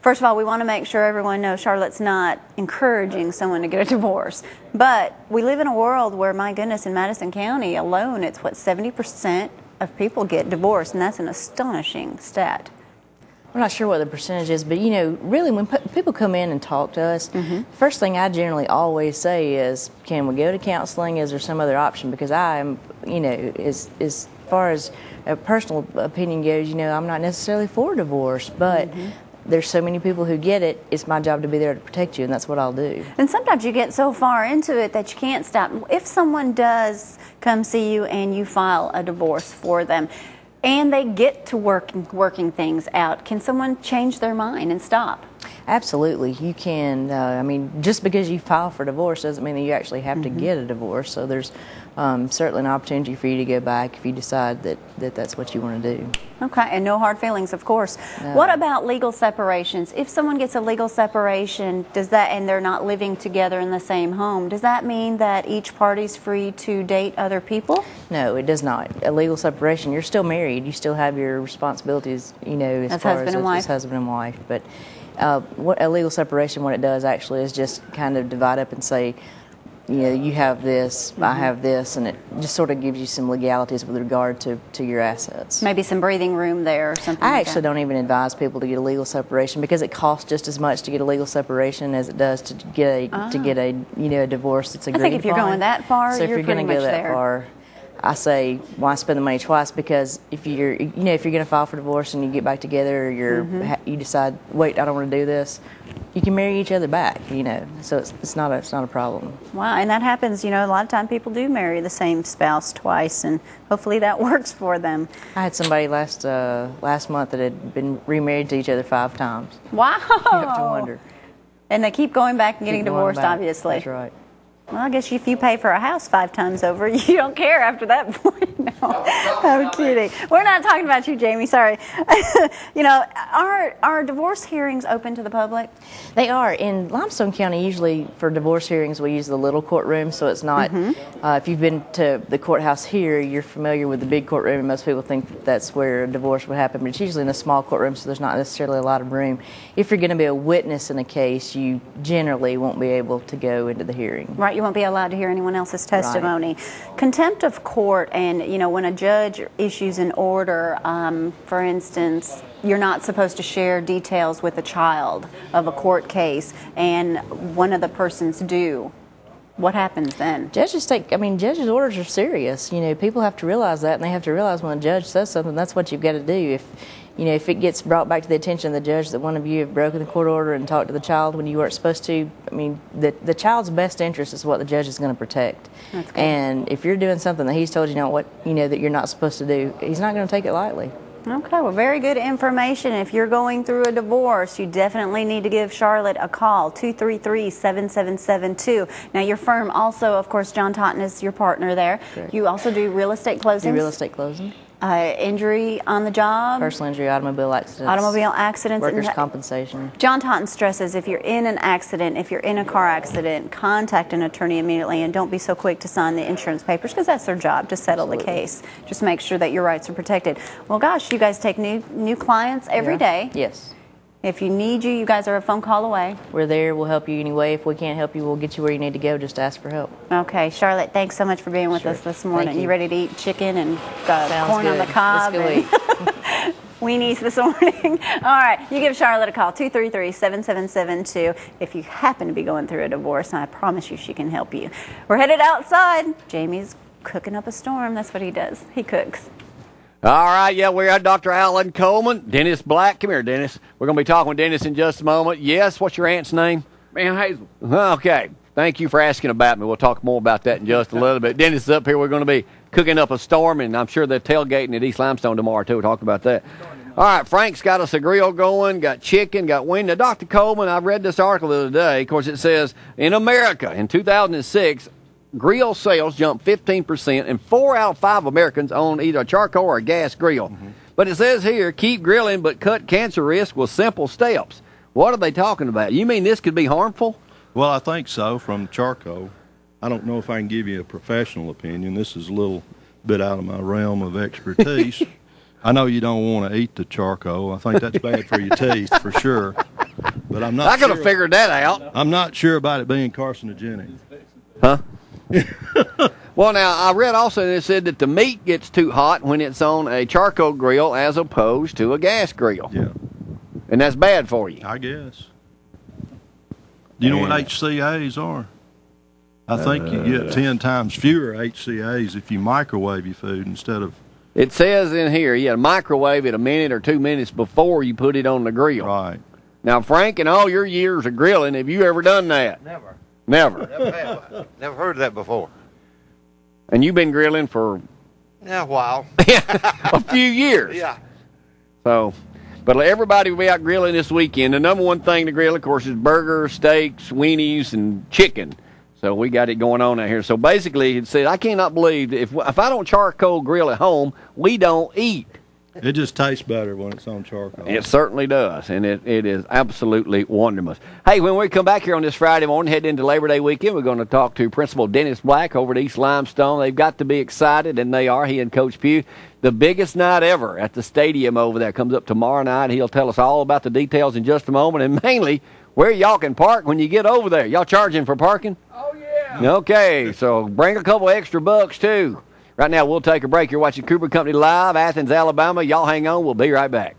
First of all, we want to make sure everyone knows Charlotte's not encouraging someone to get a divorce. But we live in a world where, my goodness, in Madison County alone, it's what, 70% of people get divorced, and that's an astonishing stat. I'm not sure what the percentage is, but, you know, really when people come in and talk to us, first thing I generally always say is, can we go to counseling? Is there some other option? Because I am, you know, as far as a personal opinion goes, you know, I'm not necessarily for divorce, but there's so many people who get it, it's my job to be there to protect you, and that's what I'll do. And sometimes you get so far into it that you can't stop. If someone does come see you and you file a divorce for them, and they get to working things out, can someone change their mind and stop? Absolutely. You can. I mean, just because you file for divorce doesn't mean that you actually have to get a divorce. So there's certainly an opportunity for you to go back if you decide that that's what you want to do. Okay, and no hard feelings, of course. No. What about legal separations? If someone gets a legal separation, does that, and they're not living together in the same home, does that mean that each party's free to date other people? No, it does not. A legal separation, you're still married. You still have your responsibilities, you know, as far as husband and wife. But what a legal separation, what it does actually is just kind of divide up and say, you know, you have this, I have this, and it just sort of gives you some legalities with regard to your assets. Maybe some breathing room there or something I like actually that. don't even advise people to get a legal separation because it costs just as much to get a legal separation as it does to get a you know, a divorce that's agreed upon. I think if you're going that far, so if you're pretty going to much go that there. far, I say, why spend the money twice? Because if you're, you know, if you're going to file for divorce and you get back together, or you decide, wait, I don't want to do this, you can marry each other back, you know. So it's not a problem. Wow, and that happens, you know, a lot of time people do marry the same spouse twice, and hopefully that works for them. I had somebody last month that had been remarried to each other 5 times. Wow. You have to wonder. And they keep going back and getting divorced, obviously. That's right. Well, I guess if you pay for a house 5 times over, you don't care after that point. No, I'm kidding. We're not talking about you, Jamie. Sorry. You know, are divorce hearings open to the public? They are. In Limestone County, usually for divorce hearings, we use the little courtroom, so it's not, if you've been to the courthouse here, you're familiar with the big courtroom, and most people think that's where a divorce would happen, but it's usually in a small courtroom, so there's not necessarily a lot of room. If you're going to be a witness in a case, you generally won't be able to go into the hearing. Right, you won't be allowed to hear anyone else's testimony. Right. Contempt of court, and, you know, when a judge issues an order, for instance, you're not supposed to share details with a child of a court case, and one of the persons do. What happens then? Judges judges' orders are serious. You know, people have to realize that, and they have to realize when a judge says something, that's what you've got to do. If it gets brought back to the attention of the judge that one of you have broken the court order and talked to the child when you weren't supposed to, I mean, the child's best interest is what the judge is going to protect. That's good. And if you're doing something that he's told you that you're not supposed to do, he's not going to take it lightly. Okay, well, very good information. If you're going through a divorce, you definitely need to give Charlotte a call, 233-7772. Now, your firm also, of course, John Totten is your partner there. Correct. You also do real estate closings? Do real estate closing. Injury on the job? Personal injury, automobile accidents. Automobile accidents. Workers' compensation. John Totten stresses if you're in an accident, if you're in a car accident, contact an attorney immediately, and don't be so quick to sign the insurance papers, because that's their job, to settle the case. Just make sure that your rights are protected. Well, gosh, you guys take new clients every day. Yes. If you need you guys are a phone call away. We're there. We'll help you anyway. If we can't help you, we'll get you where you need to go. Just ask for help. Okay. Charlotte, thanks so much for being with us this morning. Thank you. You ready to eat chicken and corn good. on the cob? Let's go and weenies this morning. All right. You give Charlotte a call, 233-7772, if you happen to be going through a divorce, and I promise you she can help you. We're headed outside. Jamie's cooking up a storm. That's what he does. He cooks. All right, yeah, we are Dr. Alan Coleman. Dennis Black. Come here, Dennis. We're going to be talking with Dennis in just a moment. Yes, what's your aunt's name? Ma'am Hazel. Okay. Thank you for asking about me. We'll talk more about that in just a little bit. Dennis is up here. We're going to be cooking up a storm, and I'm sure they're tailgating at East Limestone tomorrow, too. We'll talk about that. All right, Frank's got us a grill going, got chicken, got wing. Now, Dr. Coleman, I read this article the other day. Of course, it says, in America, in 2006, grill sales jumped 15%, and 4 out of 5 Americans own either a charcoal or a gas grill. But it says here, keep grilling but cut cancer risk with simple steps. What are they talking about? You mean this could be harmful? Well, I think so from charcoal. I don't know if I can give you a professional opinion. This is a little bit out of my realm of expertise. I know you don't want to eat the charcoal. I think that's bad for your teeth for sure. but I'm not. I could have figured that out. I'm not sure about it being carcinogenic. Huh? Well, now, I read also that it said that the meat gets too hot when it's on a charcoal grill as opposed to a gas grill. Yeah. And that's bad for you. I guess. Do you know what HCA's are? I think you get 10 times fewer HCA's if you microwave your food instead of... It says in here, you microwave it a minute or 2 minutes before you put it on the grill. Right. Now, Frank, in all your years of grilling, have you ever done that? Never. Never. Never have. Never heard of that before. And you've been grilling for... Yeah, a while. a few years. Yeah. So, but everybody will be out grilling this weekend. The number one thing to grill, of course, is burgers, steaks, weenies, and chicken. So we got it going on out here. So basically, it said, I cannot believe if I don't charcoal grill at home, we don't eat. It just tastes better when it's on charcoal. It certainly does, and it is absolutely wonderful. Hey, when we come back here on this Friday morning, heading into Labor Day weekend, we're going to talk to Principal Dennis Black over at East Limestone. They've got to be excited, and they are, he and Coach Pugh. The biggest night ever at the stadium over there comes up tomorrow night. He'll tell us all about the details in just a moment, and mainly where y'all can park when you get over there. Y'all charging for parking? Oh, yeah. Okay, so bring a couple extra bucks, too. Right now, we'll take a break. You're watching Cooper Company Live, Athens, Alabama. Y'all hang on. We'll be right back.